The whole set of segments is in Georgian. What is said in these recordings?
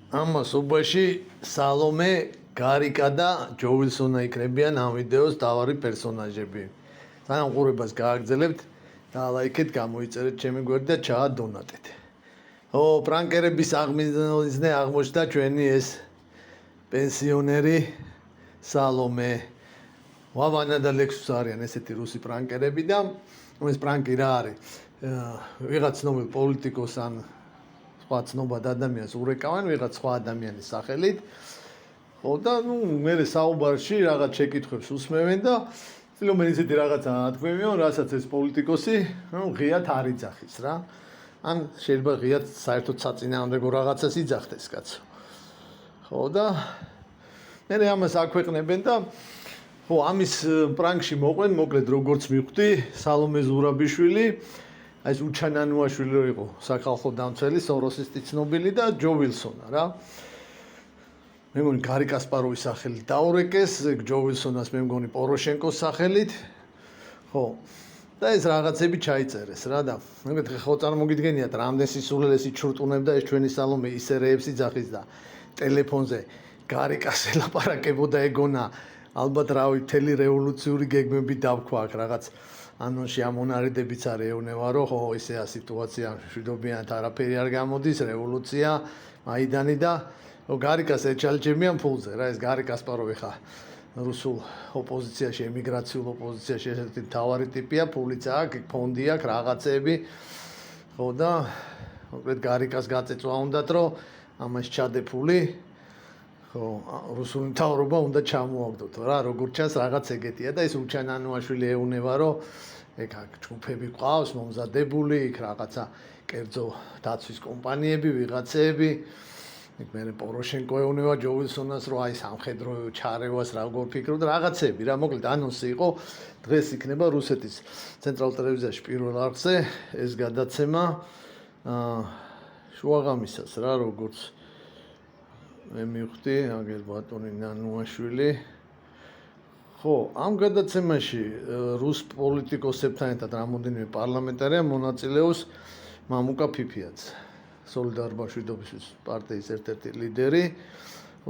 ამას უბაში სალომე გარიკა და ჯო ვილსონა იქნებიან ამ ვიდეოს დავარი პერსონაჟები. სანამ ყურებას გააგრძელებთ, დალაიქეთ, გამოიწერეთ ჩემი გვერდი და ჩაადონატეთ. პრანკერების აღმიზნე აღმოჩნდა ჩვენი ეს პენსიონერი სალომე. ვავანა და ლექსუს არიან ესეთი რუსი პრანკერები და ეს პრანკი რა არის? ვიღაც ცნობილ პოლიტიკოს ან სხვა ცნობად ადამიანს ურეკავენ ვიღაც სხვა ადამიანის სახელით. ხო და მე საუბარში რაღაც შეკითხვებს უსმევენ და ცდილობენ ისეთი რაღაცა ათქვევიონ, რასაც ეს პოლიტიკოსი, ღიად არ იძახის რა. ან შეიძლება ღიად საერთოდ საწინააღმდეგო რაღაცას იძახდეს კაცო. ხო და მე ამას აქვეყნებენ და ხო ამის პრანკში მოყვენ, მოკლედ როგორც მივხვდი, სალომე ზურაბიშვილი, ეს უჩანანუაშვილი რო იყო, სახალხო დამცველი, სოროსისტი ცნობილი და ჯო ვილსონა რა. მე მგონი გარი კასპაროვის სახელით დაურეკეს, ჯო ვილსონას მე მგონი პოროშენკოს სახელით. ხო. და ეს რაღაცები ჩაიწერეს რა და მეგობრებო, ხო წარმოგიდგენიათ, რამდენ სისულელესი ჩურტუნებდა ეს ჩვენი სალომე ისე რეებს იძახის და ტელეფონზე გარიკას ელაპარაკებოდა ეგონა ალბათ რავი მთელი რევოლუციური გეგმები დავქვა აქ რაღაც ანონში ამონარიდებიც არ ეუბნება რომ ხო ესეა სიტუაცია მშვიდობიანად არაფერი არ გამოდის რევოლუცია მაიდანი და გარიკას ეჩალჩებიან ფულზე რა ეს გარი კასპაროვი ხა რუსულ ოპოზიციაში ემიგრაციულ ოპოზიციაში ესეთი მთავარი ტიპია ფულიც აქვს ფონდი აქვს რაღაცები ხო და მოკლედ გარიკას გაწეწვა უნდათ რომ ამას ჩადე ფული ხო რუსული მთავრობა უნდა ჩამოაგდოთ რა როგორც ჩანს რაღაც ეგეთია და ეს უჩანანუაშვილი ეუნება რომ ეგ აქ ჯგუფები ყავს მომზადებული იქ რაღაცა კერძო დაცვის კომპანიები ვიღაცები იქ მე პოროშენკო ეუნება ჯო ვილსონას რომ აი სამხედრო ჩარევას როგორ ფიქრობ და რაღაცები რა მოკლედ ანონსი იყო დღეს იქნება რუსეთის ცენტრალურ ტელევიზიაში პირველ არხზე ეს გადაცემა შუაღამისას რა როგორც მე მივხვდი აგერ ბატონი ნანუაშვილი ხო ამ გადაცემაში რუს პოლიტიკოსებთან ერთად რამოდენიმე პარლამენტარია მონაწილეობს მამუკა ფიფიაც სოლიდარ ბაშვიდობის პარტიის ერთ-ერთი ლიდერი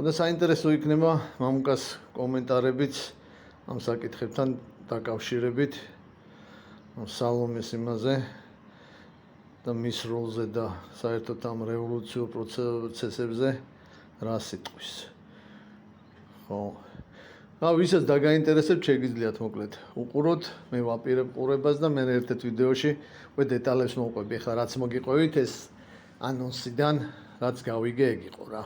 და საინტერესო იქნება მამუკას კომენტარებიც ამ საკითხებთან დაკავშირებით სალომეს იმაზე და მის როლზე და საერთოდ ამ რევოლუციურ პროცესებზე რა სიტყვის ხო ვისაც დაგაინტერესებთ შეგიძლიათ მოკლედ უყუროთ მე ვაპირებ ყურებას და მე ერთ-ერთ ვიდეოში უკვე დეტალებს მოვყვები ხა რაც მოგიყვებით ეს ანონსიდან რაც გავიგე ეგ იყო რა